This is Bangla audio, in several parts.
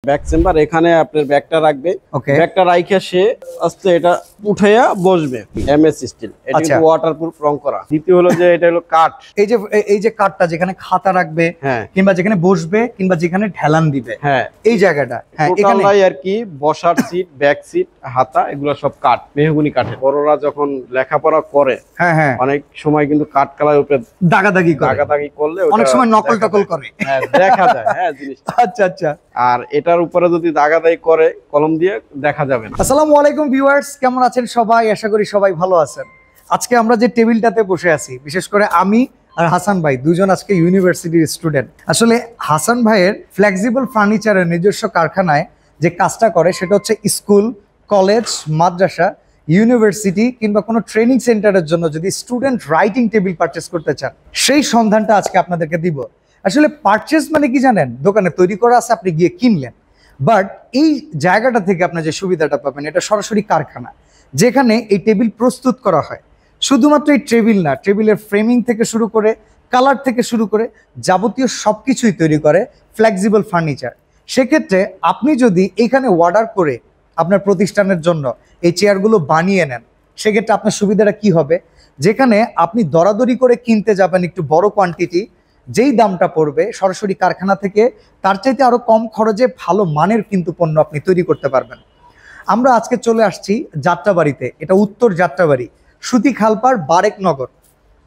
ব্যাক চেম্বার, এখানে আপনার ব্যাগটা রাখবে। ওকে, ব্যাগটা রাইখে সে আস্তে এটা উঠাইয়া বসবে। এমএস স্টিল, এটা কিন্তু ওয়াটারপ্রুফ রং করা। দ্বিতীয় হলো যে এটা হলো কাঠ। এই যে কাঠটা যেখানে খাতা রাখবে, হ্যাঁ, কিংবা যেখানে বসবে, কিংবা যেখানে ঢেলান দিবে, হ্যাঁ এই জায়গাটা, হ্যাঁ এখানে আর কি বসার সিট, ব্যাক সিট, হাতা, এগুলো সব কাঠ, মেহগনি কাঠের। বড়রা যখন লেখাপড়া করে, হ্যাঁ হ্যাঁ, অনেক সময় কিন্তু কাঠ কালারের উপরে দাগাদাগি করলে অনেক সময় নকল টকল করে, হ্যাঁ দেখা যায়। হ্যাঁ জিনিসটা আচ্ছা আচ্ছা। আর এটার উপরে যদি দাগাদাগি করে কলম দিয়ে দেখা যাবে না। আসসালামু আলাইকুম ভিউয়ার্স, কেমন আছেন সবাই? আশা করি সবাই ভালো আছেন। আজকে আমরা যে টেবিলটাতে বসে আছি, বিশেষ করে আমি আর হাসান ভাই দুজন আজকে ইউনিভার্সিটির স্টুডেন্ট। আসলে হাসান ভাইয়ের ফ্লেক্সিবল ফার্নিচারের নিজস্ব কারখানায় যে কাজটা করে সেটা হচ্ছে স্কুল, কলেজ, মাদ্রাসা, ইউনিভার্সিটি কিংবা কোনো ট্রেনিং সেন্টারের জন্য যদি স্টুডেন্ট রাইটিং টেবিল পারচেস করতে চান, সেই সন্ধানটা আজকে আপনাদেরকে দিব। আসলে পারচেস মানে কি জানেন? দোকানে তৈরি করা আছে, আপনি গিয়ে কিনলেন। বাট এই জায়গাটা থেকে আপনি যে সুবিধাটা পাবেন, এটা সরাসরি কারখানা, যেখানে এই টেবিল প্রস্তুত করা হয়। শুধুমাত্র এই টেবিল না, টেবিলের ফ্রেমিং থেকে শুরু করে কালার থেকে শুরু করে যাবতীয় সব কিছুই তৈরি করে ফ্লেক্সিবল ফার্নিচার। সেক্ষেত্রে আপনি যদি এখানে অর্ডার করে আপনার প্রতিষ্ঠানের জন্য এই চেয়ারগুলো বানিয়ে নেন, সেক্ষেত্রে আপনার সুবিধাটা কি হবে? যেখানে আপনি দরাদরি করে কিনতে যাবেন একটু বড় কোয়ান্টিটি, যেই দামটা পড়বে সরাসরি কারখানা থেকে তার চাইতে আরো কম খরচে ভালো মানের কিন্তু পণ্য আপনি তৈরি করতে পারবেন। আমরা আজকে চলে আসছি যাত্রাবাড়িতে, এটা উত্তর যাত্রাবাড়ি, সুতি খালপাড়, বারেকনগর।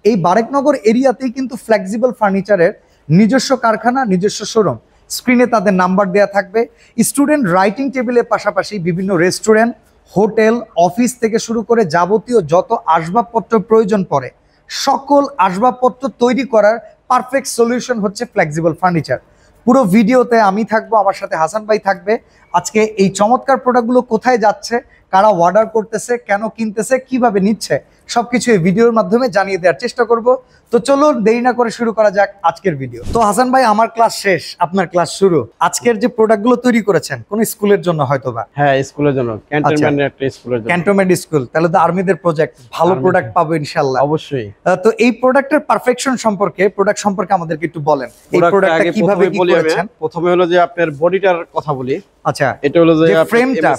এই বারেকনগর এরিয়াতেই কিন্তু ফ্লেক্সিবল ফার্নিচারের নিজস্ব কারখানা, নিজস্ব শোরুম। স্ক্রিনে তাদের নাম্বার দেওয়া থাকবে। স্টুডেন্ট রাইটিং টেবিলের পাশাপাশি বিভিন্ন রেস্টুরেন্ট, হোটেল, অফিস থেকে শুরু করে যাবতীয় যত আসবাবপত্র প্রয়োজন পড়ে, সকল আসবাবপত্র তৈরি করার পারফেক্ট সলিউশন হচ্ছে ফ্লেক্সিবল ফার্নিচার। পুরো ভিডিওতে আমি থাকবো, আমার সাথে হাসান ভাই থাকবে। আজকে এই চমৎকার প্রোডাক্টগুলো কোথায় যাচ্ছে, কারা অর্ডার করতেছে, কেন কিনতেছে, কিভাবে নিচ্ছে, সবকিছু এই ভিডিওর মাধ্যমে জানিয়ে দেওয়ার চেষ্টা করব। তো চলুন দেরি না করে শুরু করা যাক আজকের ভিডিও। তো হাসান ভাই, আমার ক্লাস শেষ, আপনার ক্লাস শুরু। আজকের যে প্রোডাক্টগুলো তৈরি করেছেন কোন স্কুলের জন্য হয়তোবা? হ্যাঁ, স্কুলের জন্য, ক্যান্টনমেন্টের একটা স্কুলের জন্য। ক্যান্টনমেন্ট স্কুল, তাহলে তো আর্মিদের প্রজেক্ট, ভালো প্রোডাক্ট পাবো ইনশাআল্লাহ। অবশ্যই। তো এই প্রোডাক্টের পারফেকশন সম্পর্কে, প্রোডাক্ট সম্পর্কে আমাদেরকে একটু বলেন। এই প্রোডাক্টটা কিভাবে কি করেছেন? প্রথমে হলো যে আপনার বডিটার কথা বলি। আচ্ছা, এটা হলো যে ফ্রেমটা,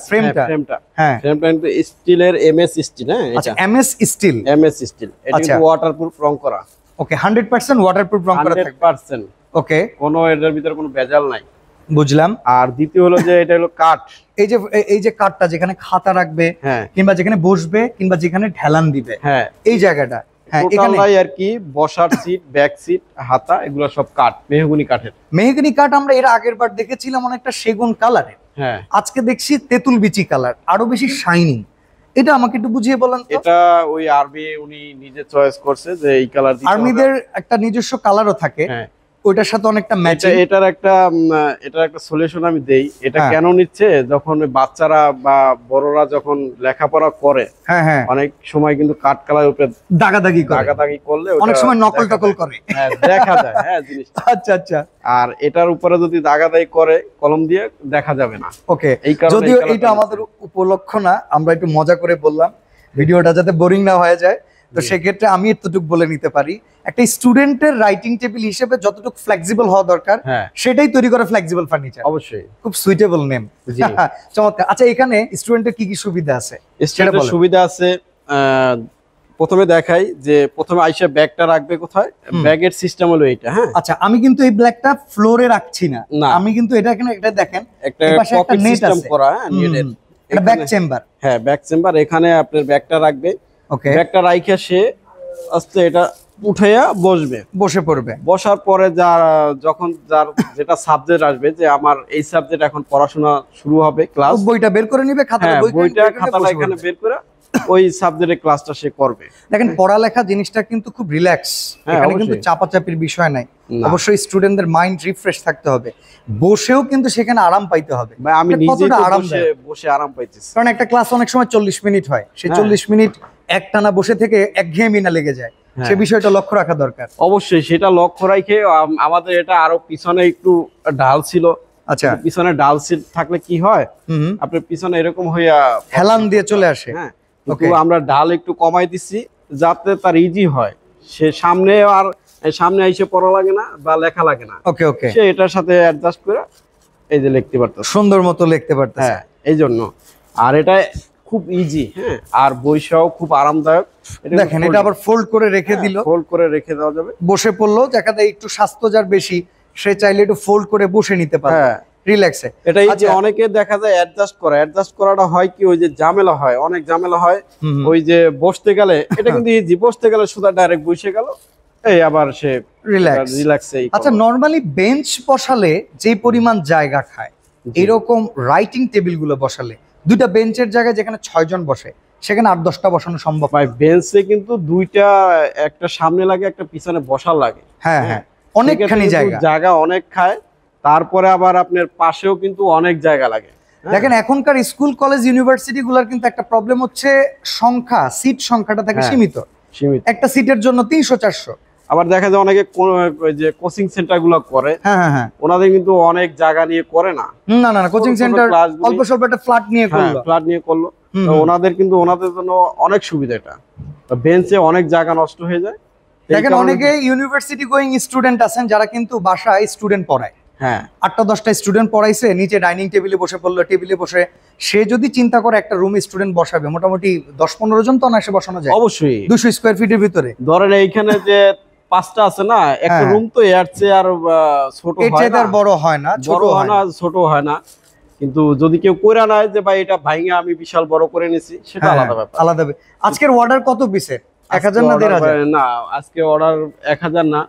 হ্যাঁ ফ্রেমটা কিন্তু স্টিলের, এমএস স্টিল। হ্যাঁ, আচ্ছা এমএস স্টিল, এটা কিন্তু ওয়াটারপ্রুফ রং করা। ওকে, 100% ওয়াটারপ্রুফ রং করা থাকবে। 100%। ওকে, কোনো এটার ভিতরে কোনো ভেজাল নাই। বুঝলাম। আর দ্বিতীয় হলো যে এটা হলো কাঠ। এই যে কাঠটা যেখানে খাতা রাখবে, হ্যাঁ, কিংবা যেখানে বসবে, কিংবা যেখানে ঢেলান দিবে, হ্যাঁ এই জায়গাটা, হ্যাঁ এখানে আর কি বসার সিট, ব্যাক সিট, হাতা, এগুলো সব কাঠ, মেহগনি কাঠের। মেহগনি কাঠ আমরা এর আগের বার দেখেছিলাম অনেকটা সেগুন কালারের। হ্যাঁ, আজকে দেখছি তেঁতুল বিচি কালার, আরো বেশি শাইনিং। এটা আমাকে একটু বুঝিয়ে বলেন তো। এটা ওই আর্মি উনি নিজে চয়েস করছে যে এই কালার দিতে হবে। আর্মিদের একটা নিজস্ব কালারও থাকে, হ্যাঁ, ওইটার সাথে অনেকটা ম্যাচিং। এটার একটা সলিউশন আমি দেই। এটা কেন নিচ্ছে, যখন বাচ্চারা বা বড়রা যখন লেখাপড়া করে, হ্যাঁ হ্যাঁ, অনেক সময় কিন্তু কাঠ কালার উপরে দাগাদাগি করলে অনেক সময় নকল টকল করে, হ্যাঁ দেখা যায়। হ্যাঁ জিনিসটা। আচ্ছা আচ্ছা। আর এটার উপরে যদি দাগাদাগি করে কলম দিয়ে দেখা যাবে না। ওকে, যদিও এটা আমাদের উপলক্ষ না, আমরা একটু মজা করে বললাম, ভিডিওটা যাতে বোরিং না হয়ে যায়। তো সেক্ষেত্রে আমি এতটুকু বলে নিতে পারি, একটা স্টুডেন্টের রাইটিং টেবিল হিসেবে যতটুকু ফ্লেক্সিবল হওয়া দরকার, সেটাই তৈরি করে ফ্লেক্সিবল ফার্নিচার। অবশ্যই, খুব সুইটেবল নেম। চমৎকার। আচ্ছা, এখানে স্টুডেন্টের কি কি সুবিধা আছে? সুবিধা আছে, প্রথমে দেখাই যে প্রথমে আইসা ব্যাগটা রাখবে কোথায়। ব্যাগের সিস্টেম হলো এইটা। হ্যাঁ, আচ্ছা, আমি কিন্তু এই ব্ল্যাকটা ফ্লোরে রাখছি না, আমি কিন্তু এটা এখানে, এটা দেখেন একটা পকেট সিস্টেম করা। নেটের এটা ব্যাক চেম্বার। হ্যাঁ, ব্যাক চেম্বার, এখানে আপনার ব্যাগটা রাখবে। ওকে, ব্যাগটা রাইখে সে আস্তে এটা উঠাইয়া বসবে, বসে পড়বে। বসার পরে যখন যার যেটা সাবজেক্ট আসবে, যে আমার এই সাবজেক্ট এখন পড়াশোনা শুরু হবে, ক্লাস, বইটা বের করে নিবে, খাতাটা খাতাটা এখানে বের করে ওই সাবজেক্টের ক্লাসটা সে করবে। দেখেন, পড়ালেখা জিনিসটা কিন্তু খুব রিল্যাক্স, এখানে কিন্তু চাপাচাপির বিষয় নাই। অবশ্যই স্টুডেন্টদের মাইন্ড রিফ্রেশ থাকতে হবে, বসেও কিন্তু সেখানে আরাম পাইতে হবে। আমি নিজে বসে আরাম পাইতেছি, কারণ একটা ক্লাস অনেক সময় 40 মিনিট হয়, সেই 40 মিনিট একটানা বসে থেকে একঘেয়েমি না লেগে যায়, সে বিষয়টা লক্ষ্য রাখা দরকার। অবশ্যই সেটা লক্ষ্য রাখে আমাদের এটা আরো পিছনে একটু ঢাল ছিল। আচ্ছা, পিছনে ডাল সিট থাকলে কি হয়, আপনার পিছনে এরকম হইয়া হেলান দিয়ে চলে আসে। হ্যাঁ, কিন্তু আমরা ডাল একটু কমাই দিচ্ছি যাতে তার ইজি হয়, সে সামনে আইসে পড়া লাগে না বা লেখা লাগে না। ওকে ওকে, সে এটার সাথে অ্যাডজাস্ট করে এই যে লিখতে পারতেছে, সুন্দর মতো লিখতে পারতেছে। হ্যাঁ এই জন্য। আর এটা খুব ইজি, হ্যাঁ, আর বৈশাও খুব আরামদায়ক। দেখেন এটা আবার ফোল্ড করে রেখে দিল, ফোল্ড করে রেখে দেওয়া যাবে। বসে পড়লো, দেখা যায় একটু স্বাস্থ্য যার বেশি সে চাইলে একটু ফোল্ড করে বসে নিতে পারে হ্যাঁ রিল্যাক্সে। এটাই যে অনেকে দেখা যায় অ্যাডজাস্ট করাটা হয় কি, ওই যে ঝামেলা হয়, অনেক ঝামেলা হয় ওই যে বসতে গেলে। এটা কিন্তু ইজি, বসতে গেলে সুদা ডাইরেক্ট বসে গেল, এই আবার সে রিল্যাক্সে। আচ্ছা, নরমালি বেঞ্চ বসালে যে পরিমাণ জায়গা খায়, এরকম রাইটিং টেবিল গুলো বসালে দুইটা বেঞ্চের জায়গায় যেখানে 6 জন বসে সেখানে 8-10টা বসানো সম্ভব? ভাই বেঞ্চে কিন্তু দুইটা, একটা সামনে লাগে একটা পিছনে বসার লাগে। হ্যাঁ হ্যাঁ, অনেকখানি জায়গা অনেক খায়। তারপরে আবার আপনার পাশেও কিন্তু অনেক জায়গা লাগে। দেখেন এখনকার স্কুল কলেজ ইউনিভার্সিটি গুলার কিন্তু একটা প্রবলেম হচ্ছে সংখ্যা, সিট সংখ্যাটা থাকে সীমিত। একটা সিটের জন্য 300-400। আবার দেখা যায় অনেকে যে কোচিং সেন্টার গুলো করে, হ্যাঁ ওনাদের কিন্তু অনেক জায়গা নিয়ে করে না। না না, কোচিং সেন্টার অল্প স্বল্প একটা ফ্ল্যাট নিয়ে করলো, তো ওনাদের কিন্তু ওনাদের জন্য অনেক সুবিধা এটা। বেঞ্চে অনেক জায়গা নষ্ট হয়ে যায়। দেখেন অনেকে ইউনিভার্সিটি গোয়িং স্টুডেন্ট আছেন যারা কিন্তু বাসায় স্টুডেন্ট পড়ায়, হ্যাঁ 8টা-10টা স্টুডেন্ট পড়াইছে, নিচে ডাইনিং টেবিলে বসে পড়লো, টেবিলে বসে সে যদি চিন্তা করে একটা রুমে স্টুডেন্ট বসাবে, মোটামুটি 10-15 জন তো অনায়াসে বসানো যায় অবশ্যই 200 স্কয়ার ফিটের ভিতরে। ধরেন এইখানে যে 5টা আছে না, একটা রুম তো এর চেয়ে আর ছোট হয় না, বড় হয় না, ছোট হয় না। কিন্তু যদি কেউ কইরা নেয় যে ভাই এটা ভাঙা আমি বিশাল বড় করে নিছি, সেটা আলাদা ব্যাপার। আলাদা। আজকের অর্ডার কত পিসের? 1000 না 1500? না আজকে অর্ডার 1000 না,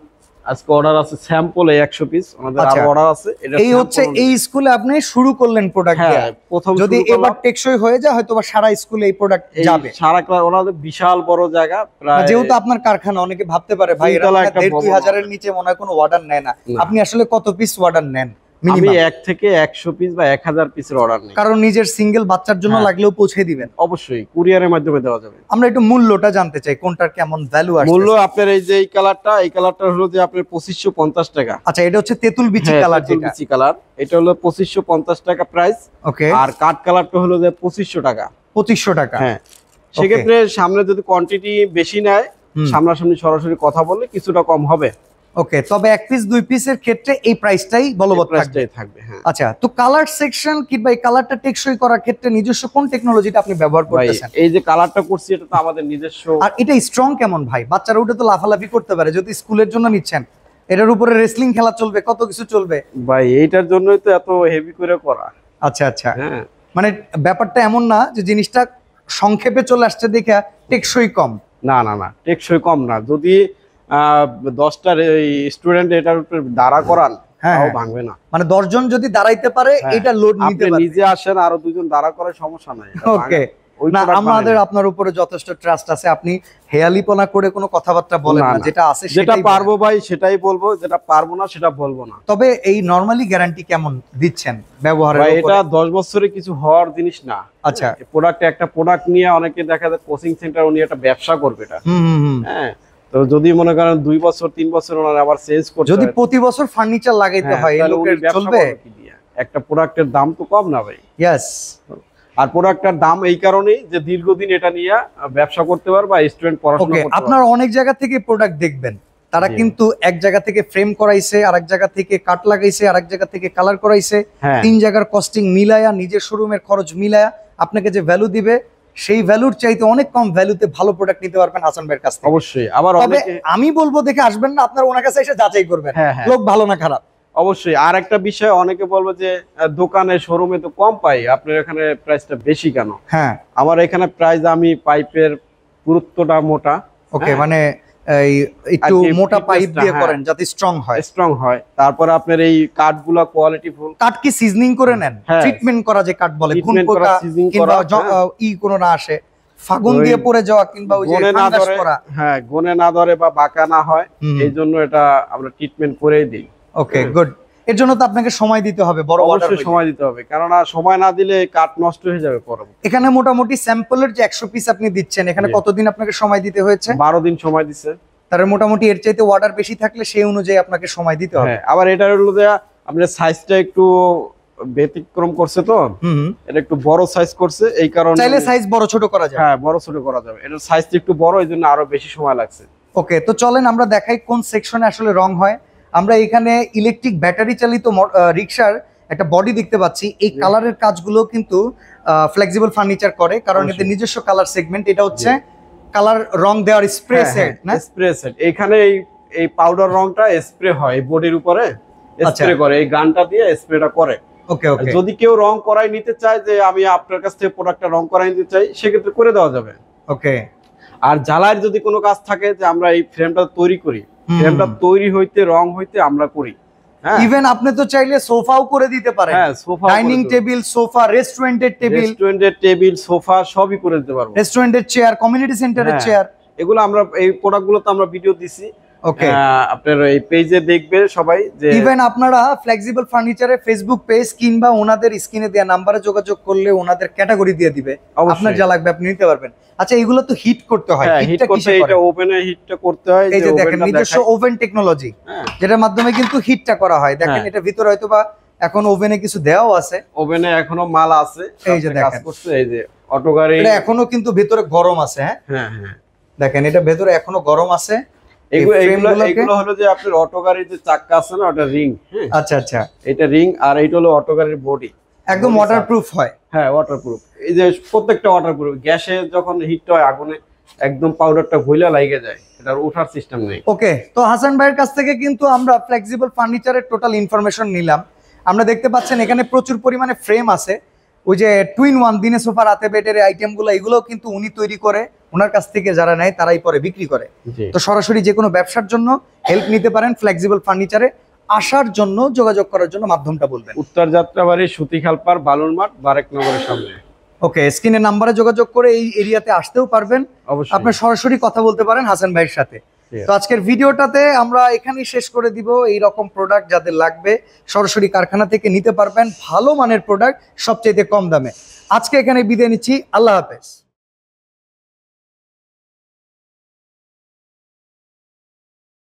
আজকে অর্ডার আছে স্যাম্পলে 100 পিস, আমাদের আরো অর্ডার আছে। এটা এই হচ্ছে এই স্কুলে আপনি শুরু করলেন প্রোডাক্ট দিয়ে, প্রথম যদি এবার টেকসই হয়ে যায় হয়তো বা সারা স্কুলে এই প্রোডাক্ট যাবে। সারা ক্লাস ওনাদের বিশাল বড় জায়গা, প্রায় যেহেতু আপনার কারখানা, অনেকে ভাবতে পারে ভাই এরা 1,500 এর নিচে মনে হয় কোনো অর্ডার নেয় না। আপনি আসলে কত পিস অর্ডার নেন? আমি 1 থেকে 100 পিস বা 1000 পিসের অর্ডার নেই, কারণ নিজের সিঙ্গেল বাচ্চার জন্য লাগলেও পৌঁছে দিবেন। অবশ্যই কুরিয়ারের মাধ্যমে দেওয়া যাবে। আমরা একটু মূল্যটা জানতে চাই, কোনটার কেমন ভ্যালু আসছে? মূল্য আপনার এই যে এই কালারটা হলো যে আপনার 2550 টাকা। আচ্ছা, এটা হচ্ছে তেঁতুল বিচি কালার, যেটা বিচি কালার, এটা হলো 2550 টাকা প্রাইস। ওকে। আর কাট কালারটা হলো যে 2500 টাকা। 2500 টাকা, হ্যাঁ। সেক্ষেত্রে সামনে যদি কোয়ান্টিটি বেশি নেয়, সামনাসামনি সরাসরি কথা বললে কিছুটা কম হবে। ওকে, তবে 1 পিস 2 পিসের ক্ষেত্রে এই প্রাইসটাই বলবৎ থাকবে। হ্যাঁ। আচ্ছা, তো কালার সেকশন কিংবা এই কালারটা টেকসই করার ক্ষেত্রে নিজস্ব কোন টেকনোলজিটা আপনি ব্যবহার করতেছেন? এই যে কালারটা করছি এটা তো আমাদের নিজস্ব। আর এটা স্ট্রং কেমন ভাই? বাচ্চারা উঠে তো লাফালাফি করতে পারে, যদি স্কুলের জন্য নিচ্ছেন এটার উপরে রেসলিং খেলা চলবে, কত কিছু চলবে ভাই, এইটার জন্যই তো এত হেভি করে করা। আচ্ছা আচ্ছা, হ্যাঁ, মানে ব্যাপারটা এমন না যে জিনিসটা সংক্ষেপে চলে আসছে দেখে টেকসই কম। না না না, টেকসই কম না। যদি 10টা স্টুডেন্ট এটার উপরে দাঁড়া করান, তাও ভাঙবে না। মানে 10 জন যদি দাঁড়াইতে পারে এটা লোড নিতে পারে। নিজে আসেন, আরো 2 জন দাঁড়া করে সমস্যা নাই। ওকে, না আমাদের আপনার উপরে যথেষ্ট ট্রাস্ট আছে, আপনি হেয়ালিপনা করে কোনো কথাবার্তা বলেন না, যেটা আছে যেটা পারবো ভাই সেটাই বলবো, যেটা পারবো না সেটা বলবো না। তবে এই নরমালি গ্যারান্টি কেমন দিচ্ছেন ব্যবহারের উপরে? এটা 10 বছরে কিছু হওয়ার জিনিস না। আচ্ছা, একটা প্রোডাক্ট নিয়ে অনেকে দেখা যায় কোচিং সেন্টার উনি একটা ব্যবসা করবে এটা। হ্যাঁ, তো যদি মনে করেন 2 বছর 3 বছর ওনার আবার চেঞ্জ করতে, যদি প্রতি বছর ফার্নিচার লাগাইতে হয়, এই লোকের চলবে? একটা প্রোডাক্টের দাম তো কম না ভাই। ইয়েস। আর প্রোডাক্টটার দাম এই কারণেই যে দীর্ঘদিন এটা নিয়ে ব্যবসা করতে পারবে বা স্টুডেন্ট পড়াশোনা করতে পারবে। আপনারা অনেক জায়গা থেকে প্রোডাক্ট দেখবেন, তারা কিন্তু এক জায়গা থেকে ফ্রেম করাইছে, আরেক জায়গা থেকে কাট লাগাইছে, আরেক জায়গা থেকে কালার করাইছে, 3 জায়গার কস্টিং মিলায়া, নিজের শোরুমের খরচ মিলায়া আপনাকে যে ভ্যালু দিবে সেই ভ্যালুর চাইতে অনেক কম ভ্যালুতে ভালো প্রোডাক্ট নিতে পারবেন হাসান ভাইয়ের কাছ থেকে। অবশ্যই। আবার আমি বলবো দেখে আসবেন না, আপনার ওনার কাছে এসে যাচাই করবেন লোক ভালো না খারাপ। অবশ্যই। আর একটা বিষয়, অনেকে বলবো যে দোকানে শোরুমে তো কম পাই, আপনার এখানে প্রাইসটা বেশি কেন? হ্যাঁ, আমার এখানে প্রাইস, আমি পাইপের পুরুত্বটা মোটা। ওকে, মানে একটু মোটা পাইপ দিয়ে করেন যাতে স্ট্রং হয়। তারপর আপনার এই কাঠগুলা কোয়ালিটিফুল। কাঠ কি সিজনিং করে নেন? ট্রিটমেন্ট করা যে কাঠ বলে, কোন পোকা কিংবা কোনো না আসে, ফাগুন দিয়ে পড়ে যাওয়া কিংবা ওই যে ফাঙ্গাস করা, হ্যাঁ গনে না ধরে বা বাঁকা না হয়, এই জন্য এটা আমরা ট্রিটমেন্ট করেই দিই। ওকে, গুড। এর জন্য তো আপনাকে সময় দিতে হবে, বড় অবশ্যই সময় দিতে হবে, কারণ সময় না দিলে কাঠ নষ্ট হয়ে যাবে পরবর্তীতে। এখানে মোটামুটি স্যাম্পলের যে 100 পিস আপনি দিচ্ছেন, এখানে কতদিন আপনাকে সময় দিতে হয়েছে? 12 দিন সময় দিছে। তার মোটামুটি এর চাইতে অর্ডার বেশি থাকলে সেই অনুযায়ী আপনাকে সময় দিতে হবে। আবার এটা হলো যে আপনার সাইজটা একটু ব্যতিক্রম করছে, তো এটা একটু বড় সাইজ করছে, এই কারণে চাইলে সাইজ বড় ছোট করা যায়। হ্যাঁ, বড় ছোট করা যাবে। এটার সাইজটা একটু বড়, এইজন্য আরো বেশি সময় লাগছে। ওকে, তো চলেন আমরা দেখাই কোন সেকশনে আসলে রং হয়। আমরা এখানে ইলেকট্রিক ব্যাটারি চালিত রিকশার একটা বডি দেখতে পাচ্ছি, এই কালারের কাজগুলো কিন্তু ফ্লেক্সিবল ফার্নিচার করে, কারণ এতে নিজস্ব কালার সেগমেন্ট। এটা হচ্ছে কালার রং দেওয়ার স্প্রে সেট না? Spray set. এখানে এই পাউডার রংটা স্প্রে হয় বডির উপরে, স্প্রে করে, এই গানটা দিয়ে স্প্রেটা করে। ওকে ওকে। যদি কেউ রং করাই নিতে চায় যে আমি আপনার কাছ থেকে প্রোডাক্টটা রং করাই নিতে চাই, সেক্ষেত্রে করে দেওয়া যাবে। ওকে। আর জ্বালার যদি কোনো কাজ থাকে যে আমরা এই ফ্রেমটা তৈরি করি, ফ্রেমটা তৈরি হইতে রং হইতে আমরা করি। ইভেন আপনি তো চাইলে সোফাও করে দিতে পারেন। হ্যাঁ, সোফা, ডাইনিং টেবিল, সোফা, রেস্টুরেন্টের টেবিল, সোফা সবই করে দিতে পারবো। রেস্টুরেন্টের চেয়ার, কমিউনিটি সেন্টারের চেয়ার, এগুলো আমরা এই প্রোডাক্টগুলো তো আমরা ভিডিও দিছি। ওকে, আপনার এই পেজে দেখবে সবাই যে ইভেন আপনারা ফ্লেক্সিবল ফার্নিচারের ফেসবুক পেজ কিংবা ওনাদের স্ক্রিনে দেওয়া নাম্বারে যোগাযোগ করলে ওনাদের ক্যাটাগরি দিয়ে দিবে, আপনার যা লাগবে আপনি নিতে পারবেন। আচ্ছা, এগুলো তো হিট করতে হয়, হিট করতে এটা ওভেনে হিটটা করতে হয়। এই যে দেখেন নিজস্ব ওভেন টেকনোলজি, যেটার মাধ্যমে কিন্তু হিটটা করা হয়। দেখেন এটা ভিতরে হয়তোবা এখন ওভেনে কিছু দেওয়াও আছে, ওভেনে এখনো মাল আছে। এই যে দেখেন এই যে অটো গাড়ি, এটা এখনো কিন্তু ভিতরে গরম আছে। হ্যাঁ হ্যাঁ, দেখেন এটা ভিতরে এখনো গরম আছে। এগুলো হলো যে আপনার অটো গাড়ির যে চাক্কা আছে না, ওটা রিং। আচ্ছা আচ্ছা, এটা রিং, আর এইটা হলো অটো গাড়ির বডি, একদম ওয়াটারপ্রুফ হয়। হ্যাঁ, ওয়াটারপ্রুফ। এই যে প্রত্যেকটা ওয়াটারপ্রুফ। গ্যাসে যখন হিট হয় আগুনে, একদম পাউডারটা ঘুইলা লাগে যায়, এটার ওঠার সিস্টেম নেই। ওকে, তো হাসান ভাইয়ের কাছ থেকে কিন্তু আমরা ফ্লেক্সিবল ফার্নিচারের টোটাল ইনফরমেশন নিলাম। আমরা দেখতে পাচ্ছেন এখানে প্রচুর পরিমাণে ফ্রেম আছে। ওই যে টুইন ওয়ান, দিনে সোফা রাতে বেডের আইটেমগুলো, এগুলোও কিন্তু উনি তৈরি করে, ওনার কাছ থেকে যারা নেয় তারাই পরে বিক্রি করে। তো সরাসরি যে কোনো ব্যবসার জন্য হেল্প নিতে পারেন ফ্লেক্সিবল ফার্নিচারে। আসার জন্য, যোগাযোগ করার জন্য মাধ্যমটা বলবেন। উত্তর যাত্রাবাড়ি, সুতিখালপাড়, বালুরমাঠ, বারেকনগরের সামনে। ওকে, স্ক্রিনের নাম্বারে যোগাযোগ করে এই এরিয়াতে আসতেও পারবেন। অবশ্যই আপনি সরাসরি কথা বলতে পারেন হাসান ভাইয়ের সাথে। তো আজকের ভিডিওটাতে আমরা এখানেই শেষ করে দিব। এই রকম প্রোডাক্ট যাদের লাগবে সরাসরি কারখানা থেকে নিতে পারবেন, ভালো মানের প্রোডাক্ট সবচেয়ে কম দামে। আজকে এখানে বিদায় নিচ্ছি, আল্লাহ হাফেজ।